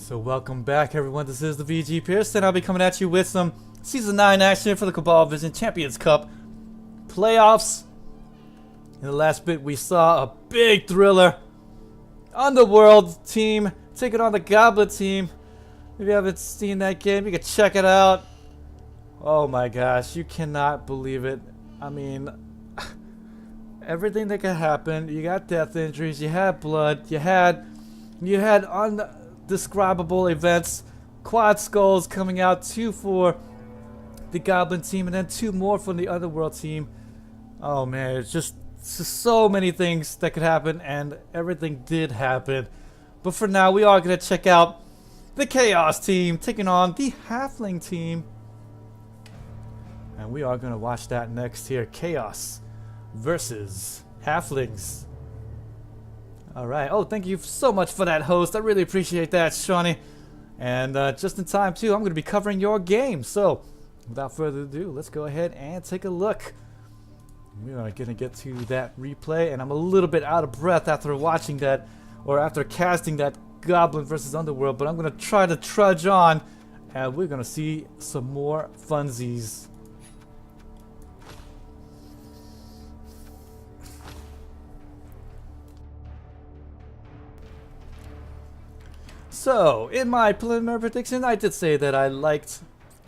So welcome back everyone, this is the VG Purist and I'll be coming at you with some Season 9 action for the Cabal Vision Champions Cup playoffs. In the last bit we saw a big thriller. Underworld team taking on the Goblin team. If you haven't seen that game, you can check it out. Oh my gosh, you cannot believe it. I mean, everything that could happen. You got death injuries, you had blood, you had undescribable events, quad skulls coming out, 2 for the Goblin team and then 2 more from the Underworld team. Oh man, it's just so many things that could happen and everything did happen. But for now, we are going to check out the Chaos team taking on the Halfling team. And we are going to watch that next here. Chaos versus Halflings. Alright. Oh, thank you so much for that, host. I really appreciate that, Shawnee. And just in time, too, I'm going to be covering your game. So, without further ado, let's go ahead and take a look. We are going to get to that replay. And I'm a little bit out of breath after watching that, or after casting that Goblin versus Underworld. But I'm going to try to trudge on. And we're going to see some more funsies. So, in my preliminary prediction, I did say that I liked,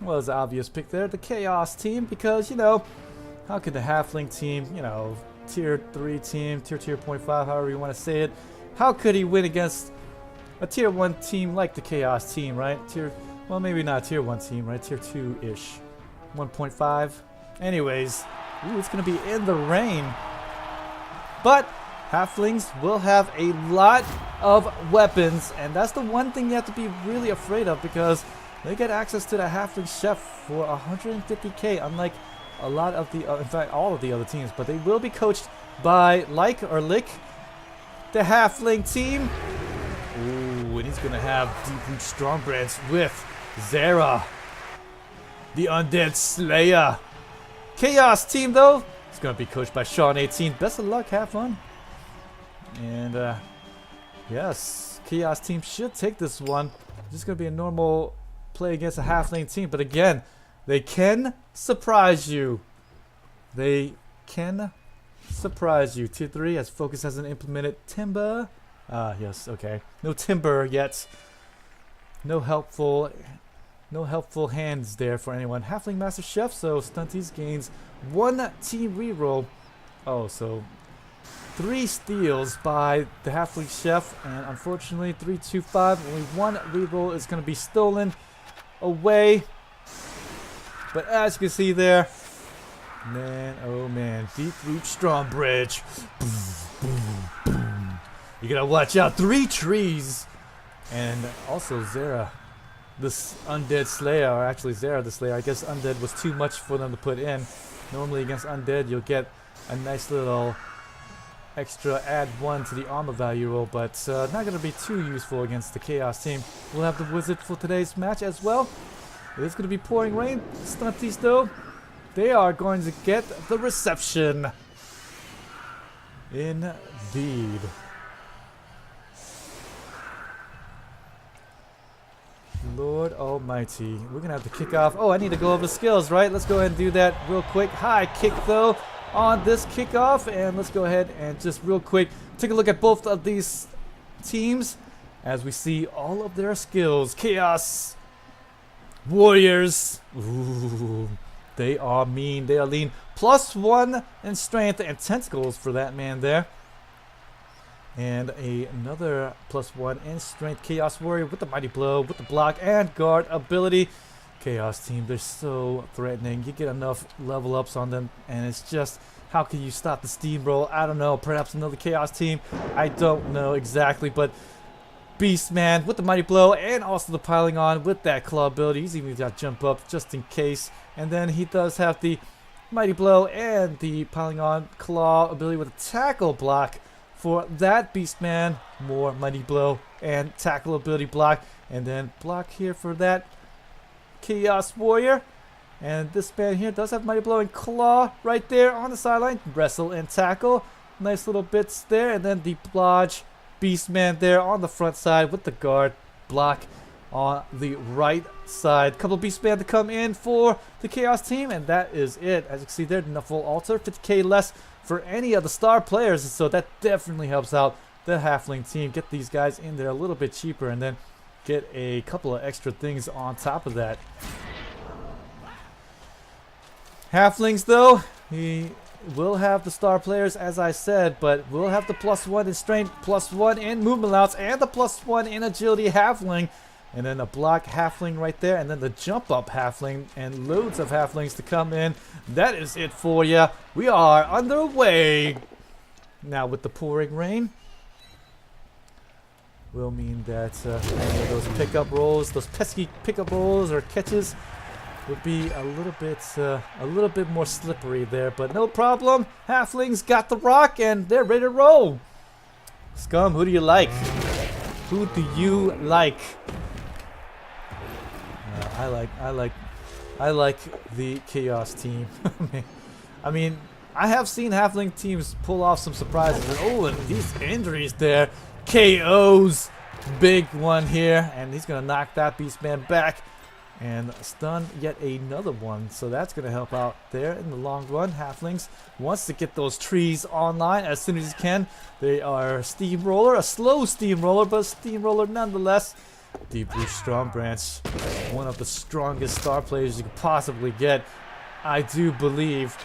well, it's an obvious pick there, the Chaos team, because, you know, how could the Halfling team, you know, tier 3 team, tier 0.5, however you want to say it, how could he win against a tier 1 team like the Chaos team, right? Well, maybe not tier 1 team, right? Tier 2-ish. 1.5. Anyways, ooh, it's going to be in the rain. But Halflings will have a lot of weapons, and that's the one thing you have to be really afraid of, because they get access to the Halfling Chef for 150k, unlike a lot of the, in fact, all of the other teams. But they will be coached by Lykke, the Halfling team. Ooh, and he's gonna have Deep Root Strongbranch with Zera, the Undead Slayer. Chaos team, though, it's gonna be coached by Sean-18. Best of luck, have fun. And yes, Chaos team should take this one. Just gonna be a normal play against a Halfling team, but again, they can surprise you. They can surprise you. Tier 3 as Focus hasn't implemented Timber. Yes, okay. No Timber yet. No helpful hands there for anyone. Halfling Master Chef, so Stunties gains 1 team reroll. Oh, so 3 steals by the Halfling Chef, and unfortunately 3, 2, 5, only 1 reroll is going to be stolen away. But as you can see there, man, oh man, Deep Root Strongbranch. You gotta watch out, 3 trees. And also Zera, this Undead Slayer, or actually Zera the Slayer. I guess Undead was too much for them to put in. Normally against Undead you'll get a nice little extra add 1 to the armor value roll, but not going to be too useful against the Chaos team. We'll have the Wizard for today's match as well. It's going to be pouring rain. Stunties, though, they are going to get the reception. Indeed. Lord Almighty. We're going to have to kick off. Oh, I need to go over the skills, right? Let's go ahead and do that real quick. High kick, though, on this kickoff, and let's go ahead and just real quick take a look at both of these teams as we see all of their skills. Chaos Warriors, ooh, they are mean, they are lean. +1 in strength and tentacles for that man there, and another +1 in strength. Chaos Warrior with the Mighty Blow, with the block and guard ability. Chaos team, they're so threatening. You get enough level ups on them and it's just, how can you stop the steamroll? I don't know. Perhaps another Chaos team, I don't know exactly. But Beastman with the Mighty Blow and also the piling on with that claw ability. He's even got jump up just in case, and then he does have the Mighty Blow and the piling on claw ability with a tackle block for that Beastman. More Mighty Blow and tackle ability block, and then block here for that Chaos Warrior. And this man here does have Mighty Blow and Claw right there on the sideline. Wrestle and tackle. Nice little bits there. And then the Blodge Beastman there on the front side with the guard block on the right side. Couple of Beastmen to come in for the Chaos team, and that is it. As you can see there, the full altar, 50k less for any of the star players, so that definitely helps out the Halfling team. Get these guys in there a little bit cheaper, and then get a couple of extra things on top of that. Halflings, though, he will have the star players, as I said, but will have the +1 in strength, +1 in movement allowance, and the +1 in agility Halfling. And then a block Halfling right there, and then the jump up Halfling, and loads of Halflings to come in. That is it for you. We are underway. Now with the pouring rain, will mean that any of those pickup rolls, those pesky pickup rolls or catches, would be a little bit more slippery there, but no problem. Halflings got the rock and they're ready to roll. Scum, who do you like? Who do you like? I like the Chaos team. I mean, I have seen Halfling teams pull off some surprises. And, oh, and these injuries there. KO's big one here, and he's gonna knock that Beastman back and stun yet another one. So that's gonna help out there in the long run. Halflings wants to get those trees online as soon as he can. They are steamroller, a slow steamroller, but a steamroller nonetheless. Deep Blue Strong Branch, one of the strongest star players you could possibly get, I do believe.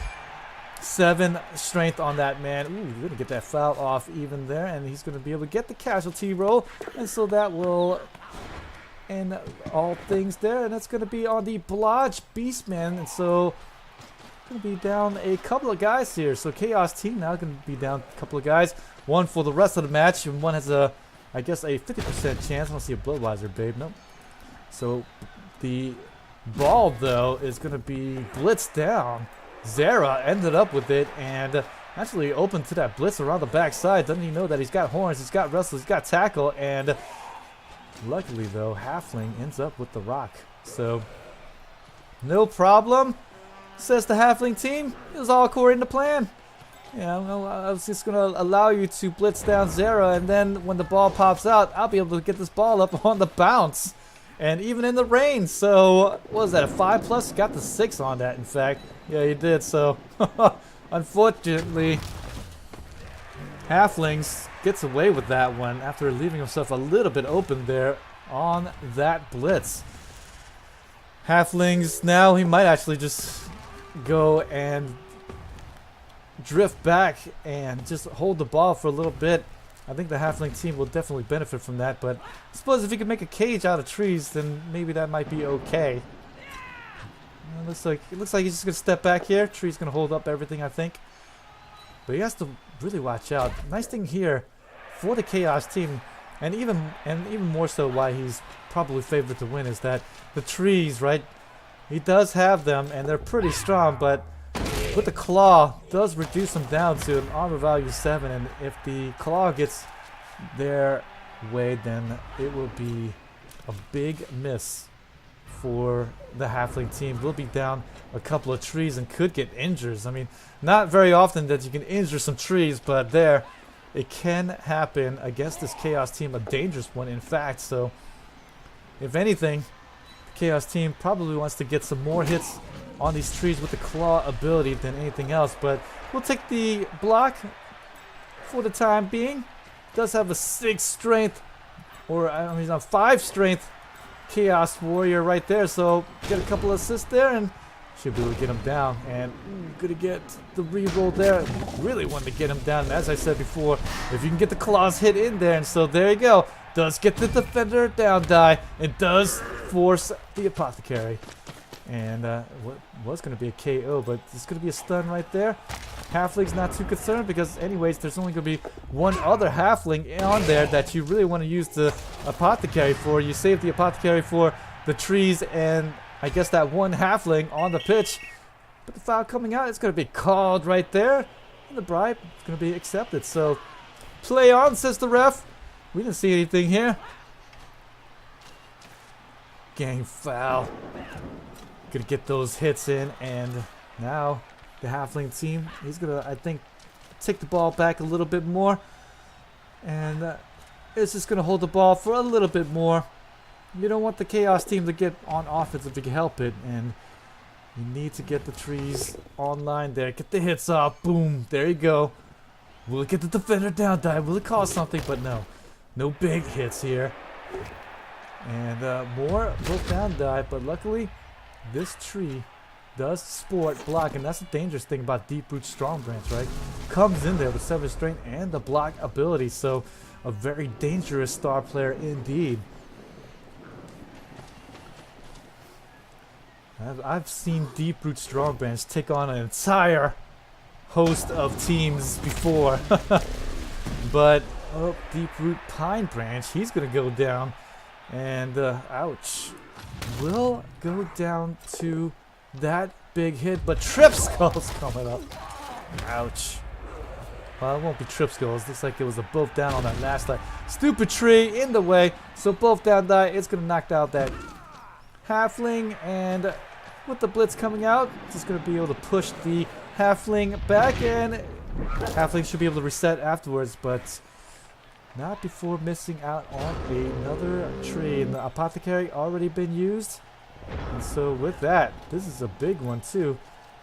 7 strength on that man. Ooh, we're gonna get that foul off even there, and he's gonna be able to get the casualty roll, and so that will end all things there. And that's gonna be on the Blodge Beastman, and so gonna be down a couple of guys here. So Chaos team now gonna be down a couple of guys. One for the rest of the match, and one has a, I guess, a 50% chance. I don't see a Bloodwiser, babe. Nope. So the ball though is gonna be blitzed down. Zera ended up with it and actually open to that blitz around the backside. Doesn't he know that he's got horns, he's got wrestle, he's got tackle, and luckily though, Halfling ends up with the rock. So no problem, says the Halfling team. It was all according to plan. Yeah, well, I was just gonna allow you to blitz down Zera, and then when the ball pops out, I'll be able to get this ball up on the bounce. And even in the rain, so what was that, a 5+? Got the 6 on that, in fact. Yeah, he did, so unfortunately, Halflings gets away with that one after leaving himself a little bit open there on that blitz. Halflings, now he might actually just go and drift back and just hold the ball for a little bit. I think the Halfling team will definitely benefit from that, but I suppose if he could make a cage out of trees, then maybe that might be okay. It looks like he's just gonna step back here. Tree's gonna hold up everything, I think. But he has to really watch out. Nice thing here for the Chaos team, and even more so why he's probably favored to win, is that the trees, right? He does have them, and they're pretty strong, but with the claw does reduce them down to an armor value 7, and if the claw gets their way, then it will be a big miss for the Halfling team. Will be down a couple of trees and could get injuries. I mean, not very often that you can injure some trees, but there it can happen against this Chaos team, a dangerous one in fact. So if anything, the Chaos team probably wants to get some more hits on these trees with the claw ability than anything else, but we'll take the block for the time being. Does have a 6 strength, or I mean a 5 strength Chaos Warrior right there, so get a couple assists there and should be able to get him down. And gonna get the reroll there. Really wanted to get him down, and as I said before, if you can get the claws hit in there, and so there you go. Does get the defender down die, and does force the apothecary. And what was going to be a KO, but there's going to be a stun right there. Halfling's not too concerned because anyways, there's only going to be one other Halfling on there that you really want to use the apothecary for. You save the apothecary for the trees and I guess that one Halfling on the pitch. But the foul coming out, it's going to be called right there. And the bribe is going to be accepted. So play on, says the ref. We didn't see anything here. Gang foul. Gonna get those hits in, and now the Halfling team, he's gonna, I think, take the ball back a little bit more, and it's just gonna hold the ball for a little bit more. You don't want the Chaos team to get on offense if you can help it, and you need to get the trees online there. Get the hits off. Boom. There you go. Will it get the defender down die? Will it cause something? But no. No big hits here. And more both down die, but luckily this tree does sport block, and that's the dangerous thing about Deep Root Strong Branch, right? Comes in there with 7 strength and the block ability, so a very dangerous star player indeed. I've seen Deep Root Strong Branch take on an entire host of teams before. But Deep Root Pine Branch, he's gonna go down, and ouch, will go down to that big hit, but Trip Skull's coming up. Ouch. Well, it won't be Trip Skulls. Looks like it was a both down on that last die. Stupid tree in the way, so both down die. It's gonna knock out that Halfling, and with the blitz coming out, it's just gonna be able to push the Halfling back, and Halfling should be able to reset afterwards, but not before missing out on another tree. And the Apothecary already been used. And so with that, this is a big one too.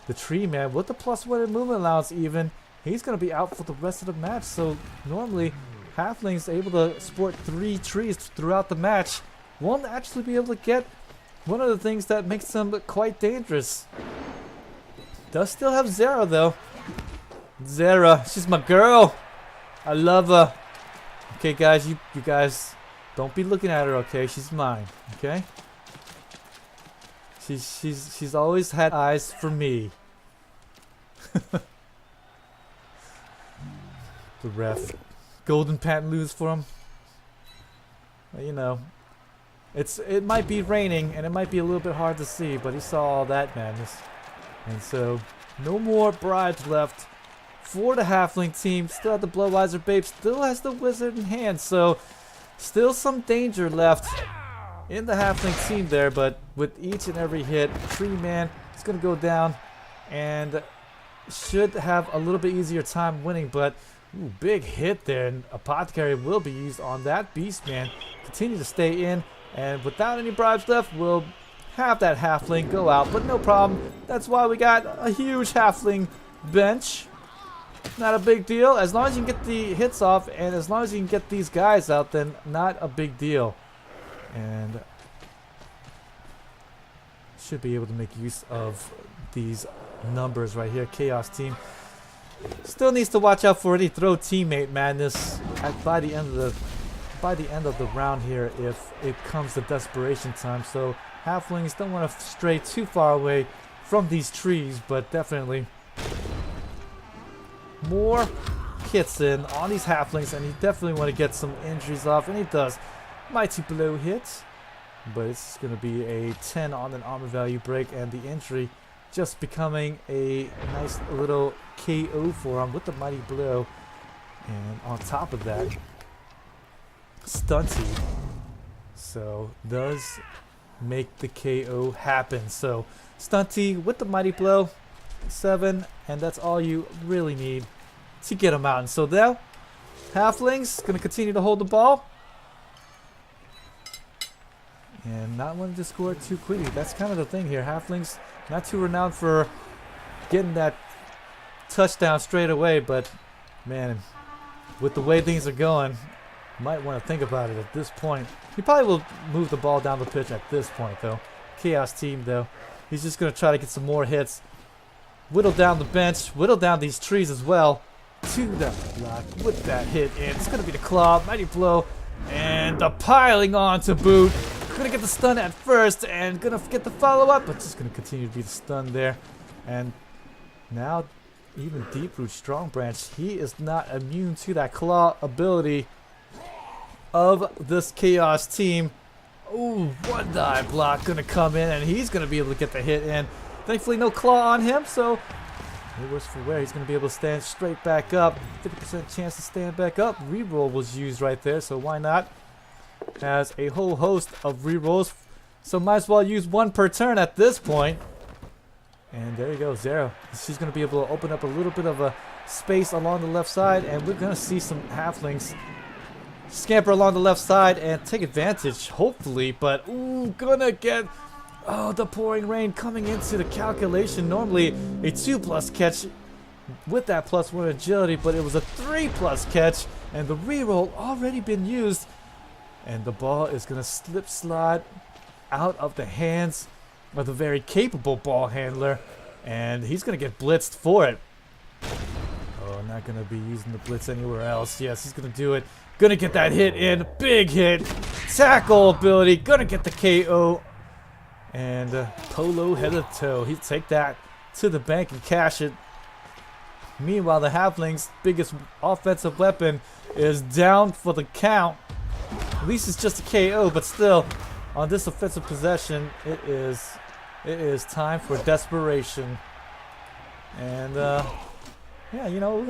The tree man with the +1 movement allowance even, he's going to be out for the rest of the match. So normally Halfling's able to sport 3 trees throughout the match. Won't actually be able to get one of the things that makes them quite dangerous. Does still have Zera though. Zera, she's my girl. I love her. Okay, guys, you guys don't be looking at her, okay? She's mine, okay? She's always had eyes for me. The ref, golden pantaloons for him. Well, you know, it might be raining and it might be a little bit hard to see, but he saw all that madness, and so no more bribes left for the Halfling team. Still have the Bloodwiser Babe, still has the Wizard in hand, so still some danger left in the Halfling team there, but with each and every hit, Tree Man is going to go down and should have a little bit easier time winning, but ooh, big hit there, and Apothecary will be used on that Beast Man. Continue to stay in, and without any bribes left, we'll have that Halfling go out, but no problem. That's why we got a huge Halfling bench. Not a big deal. As long as you can get the hits off, and as long as you can get these guys out, then not a big deal. And should be able to make use of these numbers right here. Chaos team still needs to watch out for any throw teammate madness by the end of the round here if it comes to desperation time. So Halflings don't want to stray too far away from these trees, but definitely more hits in on these Halflings, and you definitely want to get some injuries off, and he does. Mighty Blow hits, but it's going to be a 10 on an armor value break, and the injury just becoming a nice little KO for him with the Mighty Blow. And on top of that, Stunty, so does make the KO happen. So Stunty with the Mighty Blow, 7, and that's all you really need to get him out. And so now Halflings gonna continue to hold the ball and not wanting to score too quickly. That's kind of the thing here. Halflings not too renowned for getting that touchdown straight away, but man, with the way things are going, might want to think about it at this point. He probably will move the ball down the pitch at this point though. Chaos team though, he's just gonna try to get some more hits, whittle down the bench, whittle down these trees as well to the block with that hit, and it's gonna be the claw, Mighty Blow, and the piling on to boot. Gonna get the stun at first and gonna get the follow-up, but just gonna continue to be the stun there. And now even Deep Root Strong Branch, he is not immune to that claw ability of this Chaos team. Ooh, one die block gonna come in, and he's gonna be able to get the hit in. Thankfully no claw on him, so it was for where he's gonna be able to stand straight back up. 50% chance to stand back up. Reroll was used right there, so why not? Has a whole host of rerolls, so might as well use one per turn at this point. And there you go, Zero. She's going to be able to open up a little bit of a space along the left side, and we're going to see some Halflings scamper along the left side and take advantage, hopefully. But, ooh, gonna get... Oh, the pouring rain coming into the calculation. Normally a 2+ catch with that +1 agility, but it was a 3+ catch. And the reroll already been used. And the ball is gonna slip slide out of the hands of the very capable ball handler. And he's gonna get blitzed for it. Oh, not gonna be using the blitz anywhere else. Yes, he's gonna do it. Gonna get that hit in. Big hit. Tackle ability. Gonna get the KO. And Polo head to toe. He'll take that to the bank and cash it. Meanwhile, the Halflings' biggest offensive weapon is down for the count. At least it's just a KO, but still, on this offensive possession, it is time for desperation. And yeah, you know, we're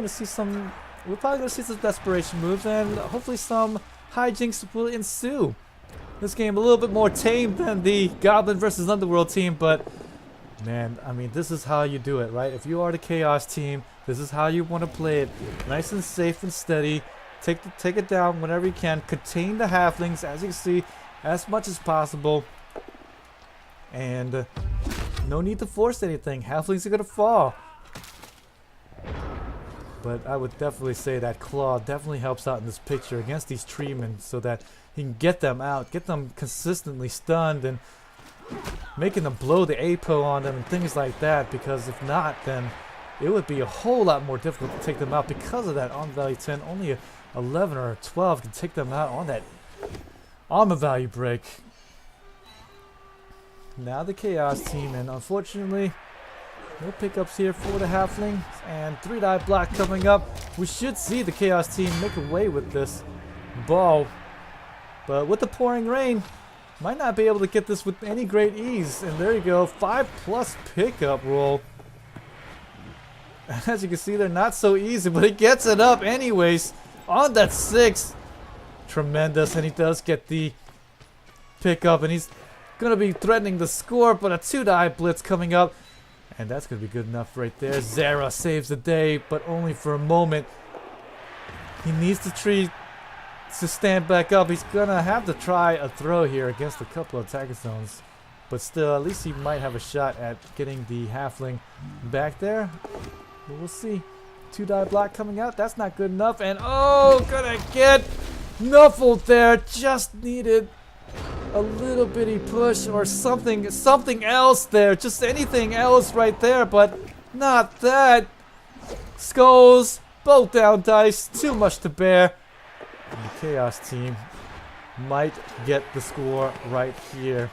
probably gonna see some desperation moves, and hopefully some hijinks will ensue. This game a little bit more tame than the Goblin versus Underworld team, but man, I mean, this is how you do it, right? If you are the Chaos team, this is how you want to play it. Nice and safe and steady. Take it down whenever you can. Contain the Halflings, as you can see, as much as possible. And no need to force anything. Halflings are gonna fall. But I would definitely say that Claw definitely helps out in this picture against these treemen, so that he can get them out, get them consistently stunned, and making them blow the APO on them and things like that. Because if not, then it would be a whole lot more difficult to take them out because of that armor value 10. Only a 11 or 12 can take them out on that armor value break. Now the Chaos team, and unfortunately no pickups here for the Halfling, and 3-die block coming up. We should see the Chaos team make away with this ball, but with the pouring rain, might not be able to get this with any great ease. And there you go, 5+ pickup roll. As you can see, they're not so easy, but he gets it up anyways on that 6. Tremendous, and he does get the pickup, and he's gonna be threatening the score, but a 2-die blitz coming up. And that's going to be good enough right there. Zara saves the day, but only for a moment. He needs the tree to stand back up. He's going to have to try a throw here against a couple of attacker zones. But still, at least he might have a shot at getting the Halfling back there. But we'll see. 2-die block coming out. That's not good enough. And oh, going to get Nuffled there. Just needed a little bitty push or something else there, just anything else right there, but not that. Skulls, both down dice, too much to bear. And the Chaos team might get the score right here.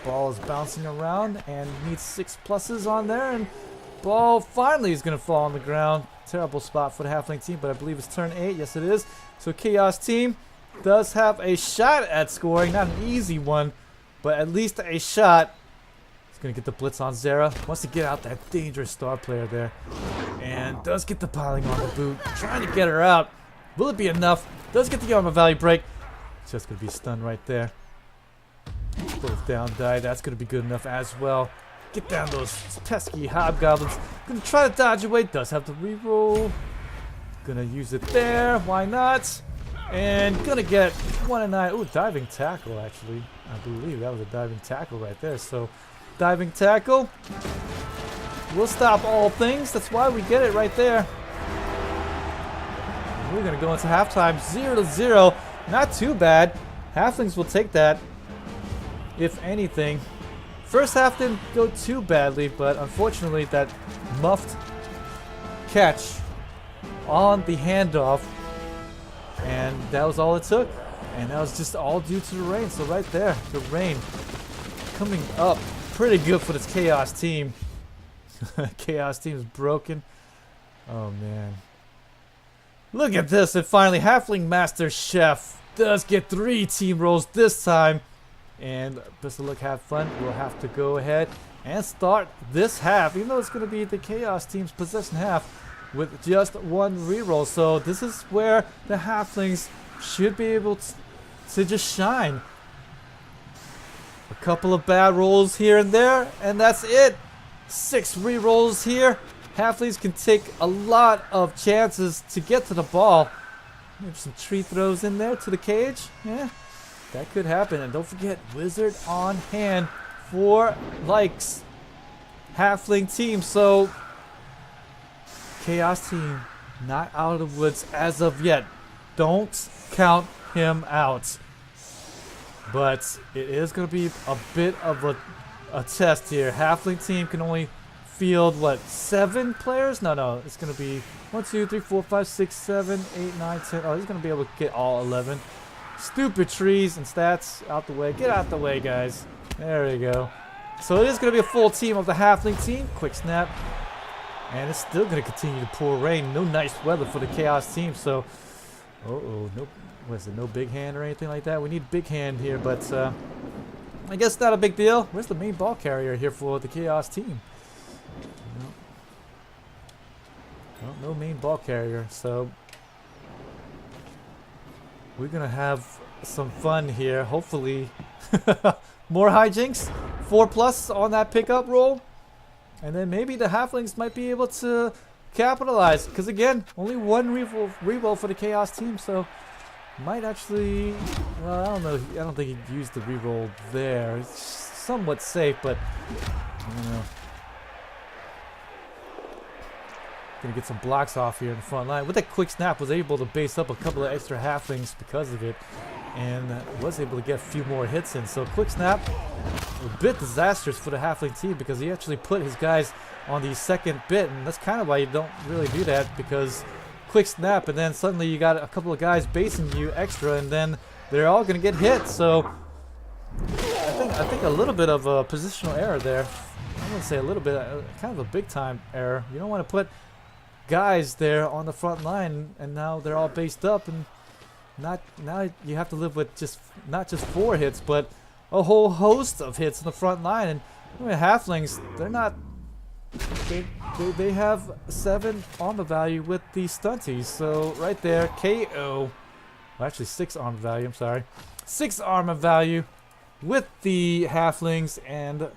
Ball is bouncing around and needs 6 pluses on there, and ball finally is going to fall on the ground. Terrible spot for the Halfling team, but I believe it's turn 8. Yes, it is. So Chaos team does have a shot at scoring, not an easy one, but at least a shot. He's gonna get the blitz on Zara. Wants to get out that dangerous star player there, and does get the piling on the boot, trying to get her out. Will it be enough? Does get the armor value break. Just gonna be stunned right there. Both down die. That's gonna be good enough as well. Get down those pesky hobgoblins. Gonna try to dodge away. Does have the reroll. Gonna use it there. Why not? And gonna get 1 and 9. Ooh, diving tackle, actually. I believe that was a diving tackle right there. So, diving tackle will stop all things. That's why we get it right there. And we're gonna go into halftime 0-0. Not too bad. Halflings will take that, if anything. First half didn't go too badly, but unfortunately that muffed catch on the handoff, and that was all it took, and that was just all due to the rain. So right there, the rain coming up pretty good for this Chaos team. Chaos team is broken. Oh man, look at this. And finally, Halfling Master Chef does get 3 team rolls this time, and best of luck, have fun. We'll have to go ahead and start this half, even though it's going to be the Chaos team's possession half, with just 1 reroll. So this is where the Halflings should be able to just shine. A couple of bad rolls here and there, and that's it. 6 rerolls here. Halflings can take a lot of chances to get to the ball. Maybe some tree throws in there to the cage. Yeah, that could happen. And don't forget, Wizard on hand for Lykke's Halfling team. So, Chaos team not out of the woods as of yet. Don't count him out. But it is going to be a bit of a test here. Halfling team can only field, what, 7 players? No. It's going to be 1, 2, 3, 4, 5, 6, 7, 8, 9, 10. Oh, he's going to be able to get all 11. Stupid trees and stats out the way. Get out the way, guys. There we go. So it is going to be a full team of the Halfling team. Quick snap. And it's still going to continue to pour rain. No nice weather for the Chaos team. So, no, what is it? No big hand or anything like that. We need big hand here, but I guess not a big deal. Where's the main ball carrier here for the Chaos team? No main ball carrier. So we're gonna have some fun here. Hopefully, more hijinks. 4+ on that pickup roll. And then maybe the Halflings might be able to capitalize. Because again, only one reroll for the Chaos team. So might actually, well, I don't know. I don't think he used the reroll there. It's somewhat safe, but I don't know. Gonna get some blocks off here in the front line. With that quick snap, was able to base up a couple of extra Halflings because of it. And was able to get a few more hits in. So quick snap, a bit disastrous for the Halfling team because he actually put his guys on the second bit, and that's kind of why you don't really do that, because quick snap and then suddenly you got a couple of guys basing you extra, and then they're all gonna get hit. So I think a little bit of a positional error there. I wouldn't say a little bit, kind of a big time error. You don't want to put guys there on the front line, and now they're all based up, and now you have to live with not just 4 hits, but a whole host of hits in the front line. And I mean, Halflings, they're not. They have 7 armor value with the stunties, so right there, KO. Well, actually 6 armor value. I'm sorry, 6 armor value with the Halflings, and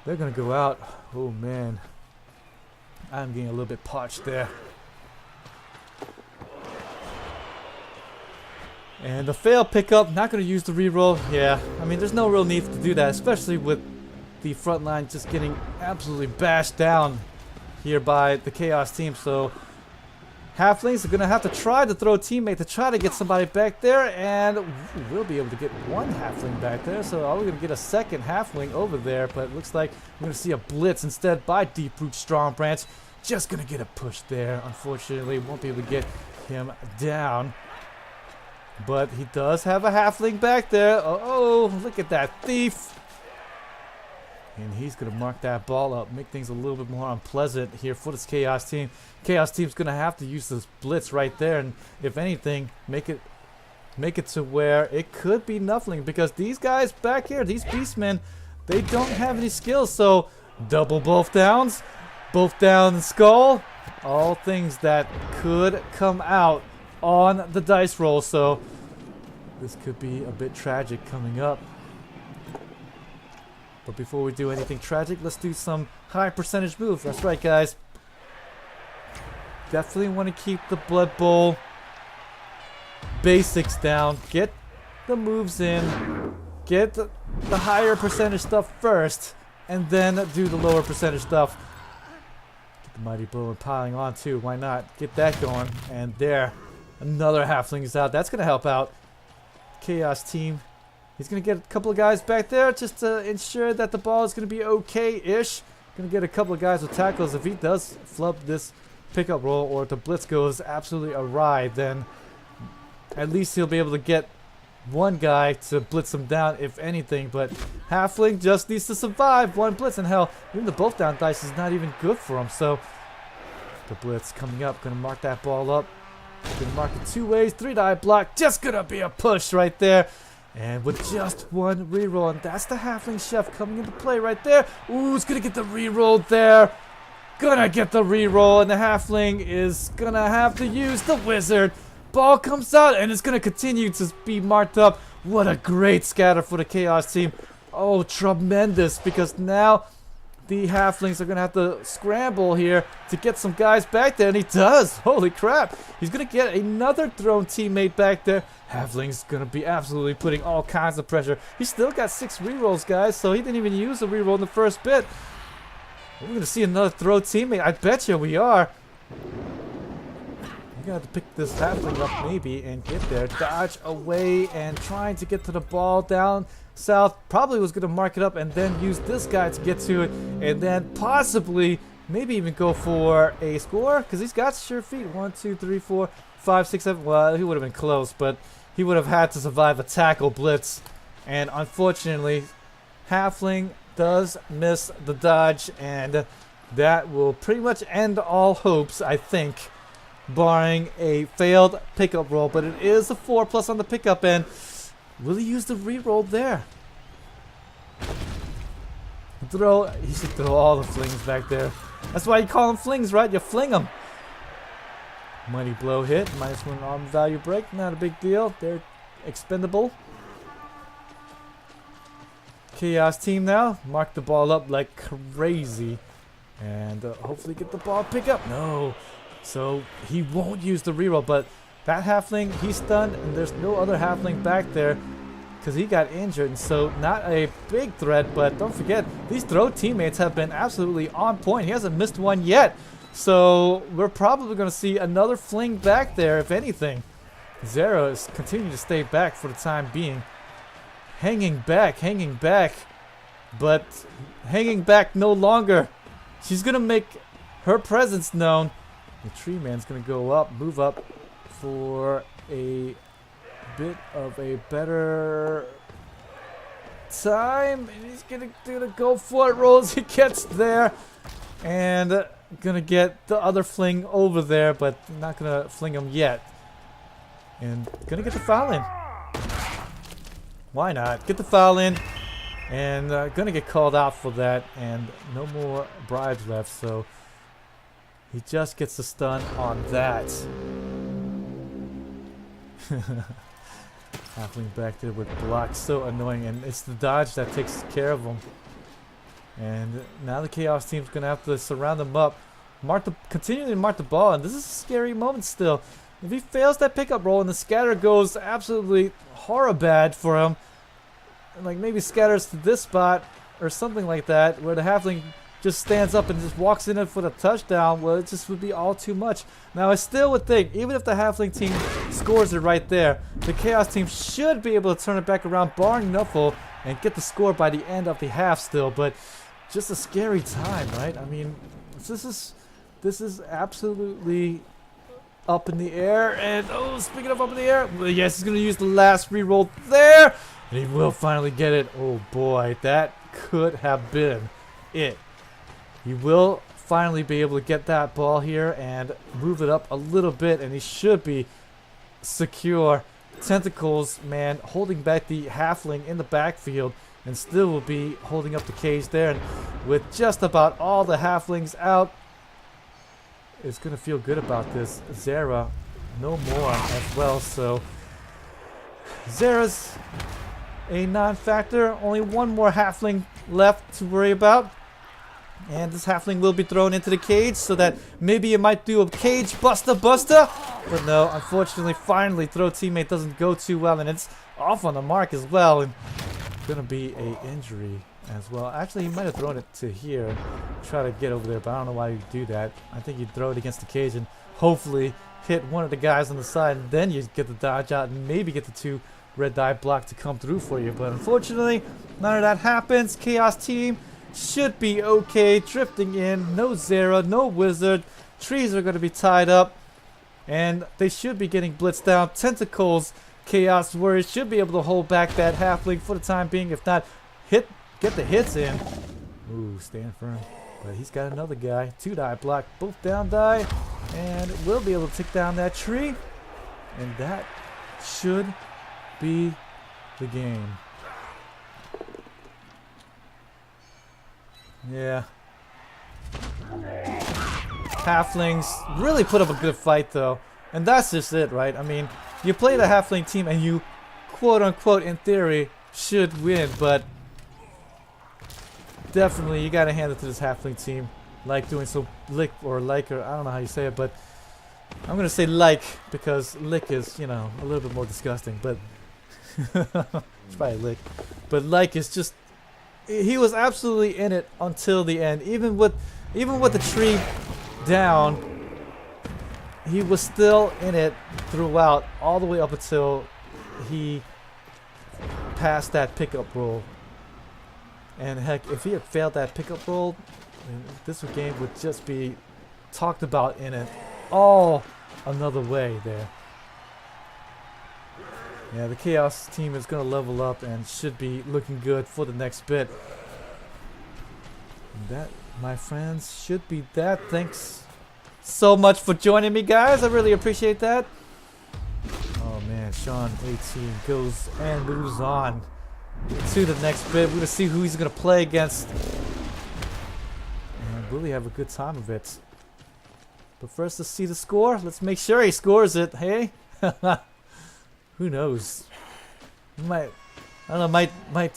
they're gonna go out. Oh man, I'm getting a little bit parched there. And the fail pickup, not going to use the reroll. Yeah, I mean, there's no real need to do that, especially with the front line just getting absolutely bashed down here by the Chaos team. So Halflings are going to have to try to throw a teammate to try to get somebody back there, and we'll be able to get 1 Halfling back there. So are we going to get a second Halfling over there? But it looks like we're going to see a blitz instead by Deep Root Strong Branch. Just going to get a push there. Unfortunately, won't be able to get him down. But he does have a Halfling back there. Oh, look at that thief. And he's going to mark that ball up, make things a little bit more unpleasant here for this Chaos team. Chaos team's going to have to use this blitz right there, and if anything, make it to where it could be nothing, because these guys back here, these beastmen, they don't have any skills. So double both down and skull, all things that could come out on the dice roll. So this could be a bit tragic coming up. But before we do anything tragic, let's do some high percentage moves. That's right, guys. Definitely want to keep the Blood Bowl basics down. Get the moves in. Get the higher percentage stuff first, and then do the lower percentage stuff. Get the Mighty Blow and piling on too. Why not? Get that going. And there, another Halfling is out. That's going to help out Chaos team. He's going to get a couple of guys back there just to ensure that the ball is going to be okay-ish. Going to get a couple of guys with tackles. If he does flub this pickup roll, or if the blitz goes absolutely awry, then at least he'll be able to get 1 guy to blitz him down, if anything. But Halfling just needs to survive 1 blitz, and hell, even the both down dice is not even good for him. So the blitz coming up, going to mark that ball up. Going to mark it 2 ways, 3-die block. Just going to be a push right there. And with just 1 reroll, and that's the Halfling Chef coming into play right there. Ooh, it's going to get the reroll there. Gonna get the reroll, and the Halfling is going to have to use the Wizard. Ball comes out, and it's going to continue to be marked up. What a great scatter for the Chaos team. Oh, tremendous, because now the Halflings are going to have to scramble here to get some guys back there, and he does. Holy crap. He's going to get another thrown teammate back there. Halfling's going to be absolutely putting all kinds of pressure. He still got 6 rerolls, guys, so he didn't even use a reroll in the first bit. We're going to see another throw teammate. I bet you we are. You're going to have to pick this Halfling up maybe and get there. Dodge away and trying to get to the ball down south. Probably was going to mark it up and then use this guy to get to it. And then possibly maybe even go for a score because he's got sure feet. 1, 2, 3, 4, 5, 6, 7. Well, he would have been close, but he would have had to survive a tackle blitz. And unfortunately, Halfling does miss the dodge, and that will pretty much end all hopes, I think, barring a failed pickup roll. But it is a 4+ on the pickup, and will he use the reroll there? He should throw all the flings back there. That's why you call them flings, right? You fling them. Mighty blow hit, -1 arm value break, not a big deal. They're expendable. Chaos team now, mark the ball up like crazy. And hopefully get the ball pick up. No. So he won't use the reroll, but that Halfling, he's stunned, and there's no other Halfling back there because he got injured. And so not a big threat, but don't forget, these throw teammates have been absolutely on point. He hasn't missed one yet. So we're probably going to see another fling back there, if anything. Zera is continuing to stay back for the time being. Hanging back, but hanging back no longer. She's going to make her presence known. The tree man's going to go up, move up for a bit of a better time. And he's going to go for it. Rolls, he gets there. And gonna get the other fling over there, but not gonna fling him yet. And gonna get the foul in. Why not? Get the foul in. And gonna get called out for that. And no more bribes left, so he just gets the stun on that. Halfling back there with blocks, so annoying, and it's the dodge that takes care of him. And now the Chaos team's going to have to surround him up. Continue to mark the ball, and this is a scary moment still. If he fails that pickup roll and the scatter goes absolutely horribad for him, and like maybe scatters to this spot or something like that, where the Halfling just stands up and just walks in it for the touchdown, well, it just would be all too much. Now, I still would think, even if the Halfling team scores it right there, the Chaos team should be able to turn it back around, barring Nuffle, and get the score by the end of the half still. But just a scary time, right? I mean, this is absolutely up in the air. And oh, speaking of up in the air, well, yes, he's gonna use the last reroll there, and he will finally get it. Oh boy, that could have been it. He will finally be able to get that ball here and move it up a little bit, and he should be secure. Tentacles, man, holding back the Halfling in the backfield, and still will be holding up the cage there. And with just about all the Halflings out, it's going to feel good about this. Zera, no more as well. So Zera's a non-factor. Only one more Halfling left to worry about. And this Halfling will be thrown into the cage so that maybe it might do a cage buster. But no, unfortunately, finally, throw teammate doesn't go too well. And it's off on the mark as well. And going to be a injury as well. Actually, he might have thrown it to here. Try to get over there, but I don't know why you do that. I think you throw it against the cage and hopefully hit one of the guys on the side. And then you get the dodge out and maybe get the 2 red die block to come through for you. But unfortunately, none of that happens. Chaos team should be okay. Drifting in. No Zera, no Wizard. Trees are going to be tied up. And they should be getting blitzed down. Tentacles, Chaos Warriors should be able to hold back that Halfling for the time being. If not, get the hits in. Ooh, stand firm. But he's got another guy. 2 die block. Both down die. And we'll be able to take down that tree. And that should be the game. Yeah. Halflings really put up a good fight though. And that's just it, right? I mean, you play the Halfling team and you, quote unquote, in theory, should win, but definitely, you gotta hand it to this Halfling team. Like doing so, Lykke or Lykke, or I don't know how you say it, but I'm gonna say Lykke because Lykke is, you know, a little bit more disgusting, but it's probably Lykke. But Lykke is just, he was absolutely in it until the end. Even with the tree down, he was still in it throughout, all the way up until he passed that pickup roll. And heck, if he had failed that pickup roll, this game would just be talked about in it all another way there. Yeah, the Chaos team is going to level up and should be looking good for the next bit. And that, my friends, should be that. Thanks so much for joining me, guys. I really appreciate that. Oh man, Sean-18 goes and moves on to the next bit. We're going to see who he's going to play against. And really have a good time of it. But first, let's see the score. Let's make sure he scores it. Hey? Who knows? You might, I don't know, might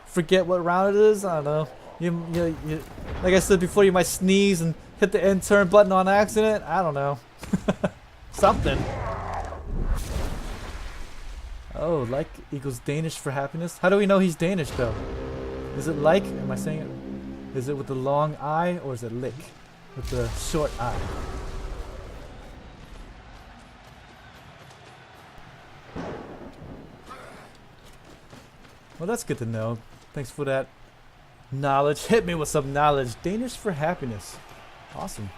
forget what round it is. I don't know. You, like I said before, you might sneeze and hit the end turn button on accident. I don't know. Something. Oh, Lykke equals Danish for happiness. How do we know he's Danish though? Is it Lykke? Am I saying it? Is it with the long I or is it Lykke with the short I? Well, that's good to know. Thanks for that knowledge. Hit me with some knowledge. Danish for happiness. Awesome.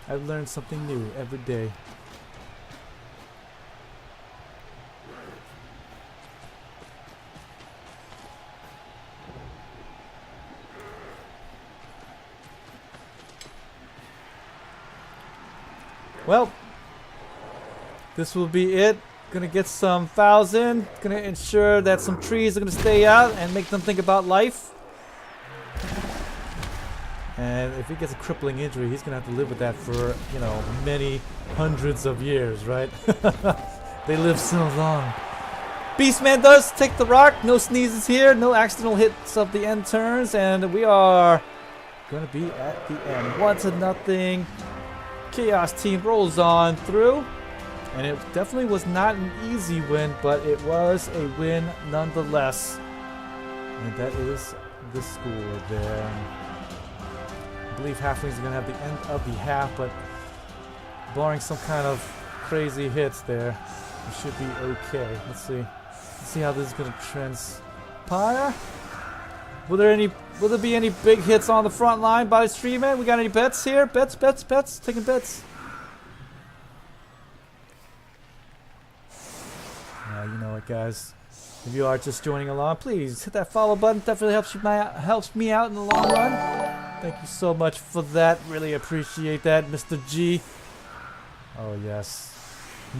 I've learned something new every day. Well, this will be it. Gonna get some fouls in. Gonna ensure that some trees are gonna stay out and make them think about life. And if he gets a crippling injury, he's gonna have to live with that for, you know, many hundreds of years, right? They live so long. Beastman does take the rock. No sneezes here. No accidental hits of the end turns. And we are gonna be at the end. 1-0. Chaos team rolls on through. And it definitely was not an easy win, but it was a win nonetheless. And that is the score there. I believe Halflings are going to have the end of the half, but barring some kind of crazy hits there, it should be okay. Let's see how this is going to transpire. Will there be any big hits on the front line by Streamman? We got any bets here? Bets, taking bets. You know what, guys? If you are just joining along, please hit that follow button. Definitely helps me out in the long run. Thank you so much for that. Really appreciate that, Mr. G. Oh yes,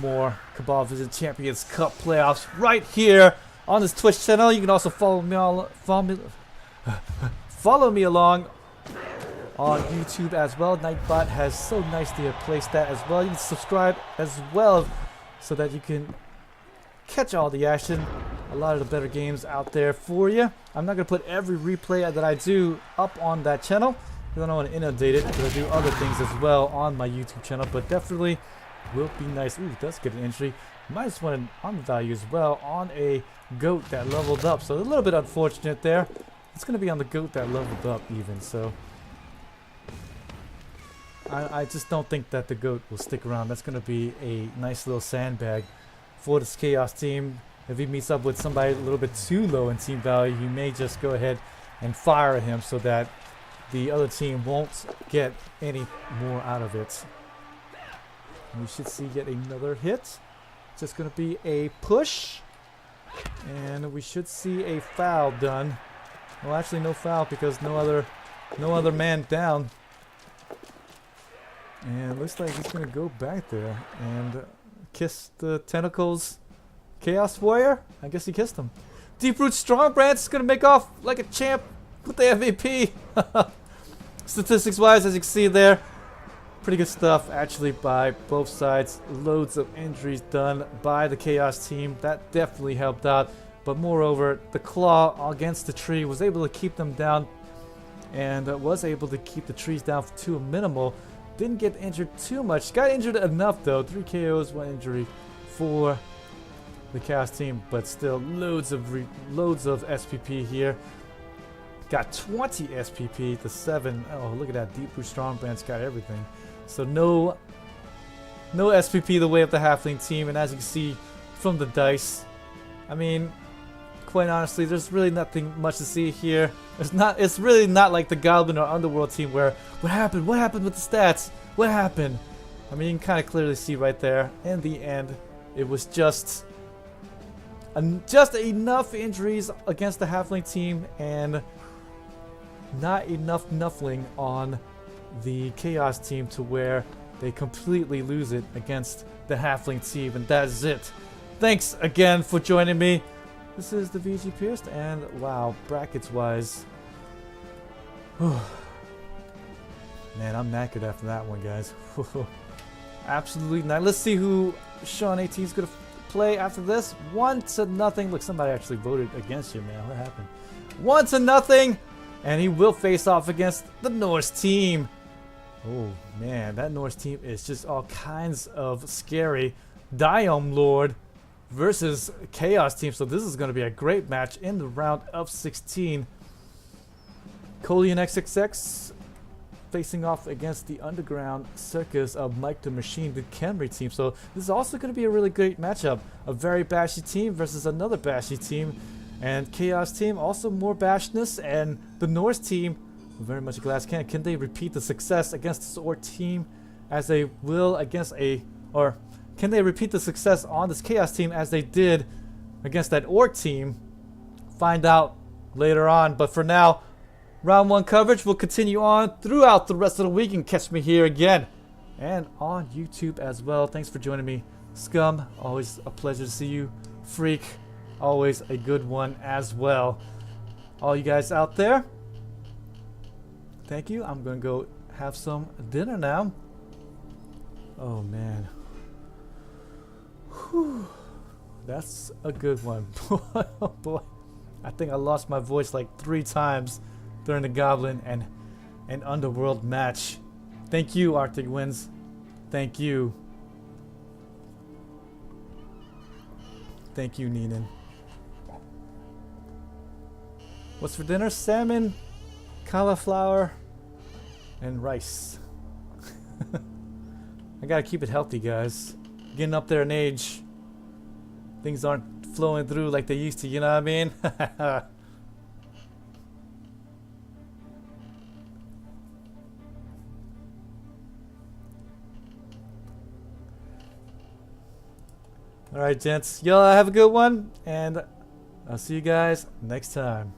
more Cabal Vision Champions Cup playoffs right here on this Twitch channel. You can also follow me along on YouTube as well. Nightbot has so nicely placed that as well. You can subscribe as well so that you can catch all the action. A lot of the better games out there for you. I'm not going to put every replay that I do up on that channel because I don't want to inundate it, because I do other things as well on my YouTube channel, but definitely will be nice. Ooh, that's get an entry. Might just want an on value as well on a goat that leveled up, so a little bit unfortunate there. It's going to be on the goat that leveled up even, so I just don't think that the goat will stick around. That's going to be a nice little sandbag for this Chaos team. If he meets up with somebody a little bit too low in team value, you may just go ahead and fire him so that the other team won't get any more out of it. And we should see yet another hit. Just going to be a push. And we should see a foul done. Well, actually no foul because no other man down. And it looks like he's going to go back there and kiss the tentacles. Chaos Warrior? I guess he kissed him. Deep Root Strong Branch is going to make off like a champ with the MVP. Statistics wise, as you can see there, pretty good stuff actually by both sides. Loads of injuries done by the Chaos team. That definitely helped out. But moreover, the claw against the tree was able to keep them down, and was able to keep the trees down to a minimal. Didn't get injured too much. Got injured enough though. 3 KOs, 1 injury for the Chaos team, but still loads of SPP here. Got 20 SPP to 7. Oh, look at that. Deep Root Strong Branch got everything. So no SPP the way of the Halfling team, and as you can see from the dice, I mean, quite honestly, there's really nothing much to see here. It's really not like the Goblin or Underworld team where what happened with the stats? What happened? I mean, you can kind of clearly see right there. In the end, it was just enough injuries against the Halfling team and not enough nuffling on the Chaos team to where they completely lose it against the Halfling team, and that is it. Thanks again for joining me. This is the VG Purist, and wow, brackets wise, man, I'm knackered after that one, guys. Absolutely not. Let's see who Sean-18 is gonna play after this. 1-0. Look, somebody actually voted against you, man. What happened? 1-0, and he will face off against the Norse team. Oh man, that Norse team is just all kinds of scary. Diome Lord versus Chaos team. So this is going to be a great match in the round of 16. Colian XXX facing off against the Underground Circus of Mike the Machine, the Camry team. So this is also going to be a really great matchup. A very bashy team versus another bashy team. And Chaos team also more bashness, and the Norse team very much a glass cannon. Can they repeat the success against this Orc team as they will against or can they repeat the success on this Chaos team as they did against that Orc team? Find out later on. But for now, round 1 coverage will continue on throughout the rest of the week. And catch me here again and on YouTube as well. Thanks for joining me, Scum. Always a pleasure to see you. Freak, always a good one as well. All you guys out there, thank you. I'm gonna go have some dinner now. Oh man. Whew. That's a good one. Oh boy. I think I lost my voice like 3 times during the Goblin and Underworld match. Thank you, Arctic Winds. Thank you. Thank you, Neenan. What's for dinner? Salmon, cauliflower, and rice. I gotta keep it healthy, guys. Getting up there in age. Things aren't flowing through like they used to, you know what I mean? Alright, gents. Y'all have a good one, and I'll see you guys next time.